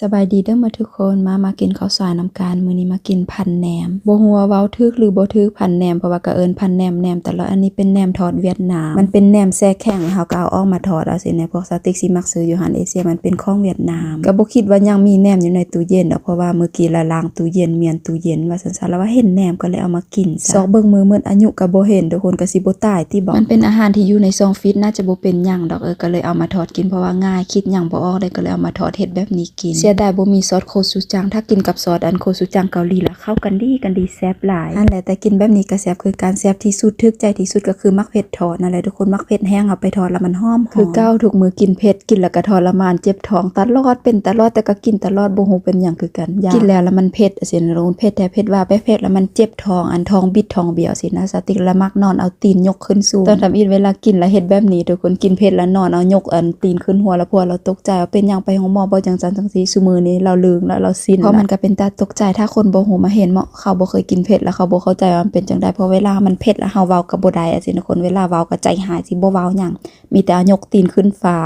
สบายดีเด้อมาทุกคนมากินข้าวซอยน้ำกันมื้อนี้มากินพันแหนมบ่ฮู้ว่าเว้าถูกหรือบ่ถูกพันแหนมเพราะว่าก็เอิ้นพันแหนมแต่ละอันนี้เป็นแหนมทอดเวียดนามมันเป็นแหนมแช่แข็งเฮาก็เอาออกมาทอดเอาสิในพวกสติ๊กสิมักซื้ออยู่หันเอเชียมันเป็นของเวียดนามก็บ่คิดว่ายังมีแหนมอยู่ในตู้เย็นดอกเพราะว่าเมื่อกี้ละล้างตู้เย็นเมียนตู้เย็นว่าซั่นๆแล้วว่าเห็นแหนมก็เลยเอามากินซอกเบิ่งมือหมดอายุก็บ่เห็นทุกคนก็สิบ่ตายติบ่มันเป็นอาหารที่อยู่ในซองฟิตน่าจะบ่เป็นหยังดอกก็เลยเอามาทอดกินเพราะว่าง่ายคิดหยังบ่ออกได้ก็เลยเอามาทอดเฮ็ดแบบนี้กินเสียดายบ่มีซอสโคชูจังถ้ากินกับซอสอันโคชูจังเกาหลีแล้วเข้ากันดีแซ่บหลายนั่นแหละแต่กินแบบนี้ก็แซ่บคือการแซ่บที่สุดทึกใจที่สุดก็คือมักเผ็ดทอดนั่นแหละทุกคนมักเผ็ดแห้งเอาไปทอดแล้วมันหอมคือเก้าทุกมื้อกินเผ็ดกินแล้วก็ทรมานเจ็บท้องตลอดเป็นตลอดแต่ก็กินตลอดบ่ฮู้เป็นหยังคือกันกินแล้วมันเผ็ดสินะเผ็ดแต่เผ็ดว่าไปเผ็ดแล้วมันเจ็บท้องอันท้องบิดท้องเบี้ยวสินะสติกละมักนอนเอาตีนยกขึ้นสูงตอนทำอิฐเวลากินแล้วเฮ็ดแบบนี้ทุกคนกินเผ็ดแล้วนอนเอายกอันตีนขึ้นหัวแล้วพวกเราตกใจว่าเป็นหยังไปห้องหมอบ่จังซั่นจังซี่ซุมื้อนี้เราลืมแล้วเราสิ้นเพราะมันก็เป็นตาตกใจถ้าคนบ่ฮู้มาเห็นเขาบ่เคยกินเผ็ดแล้วเขาบ่เข้าใจว่ามันเป็นจังได๋เพราะเวลามันเผ็ดแล้วเฮาเว้าก็บ่ได้สินะคนเวลาเว้าก็ใจหายสิบ่เว้าหยังมีแต่เอายกตีนขึ้นฟ้า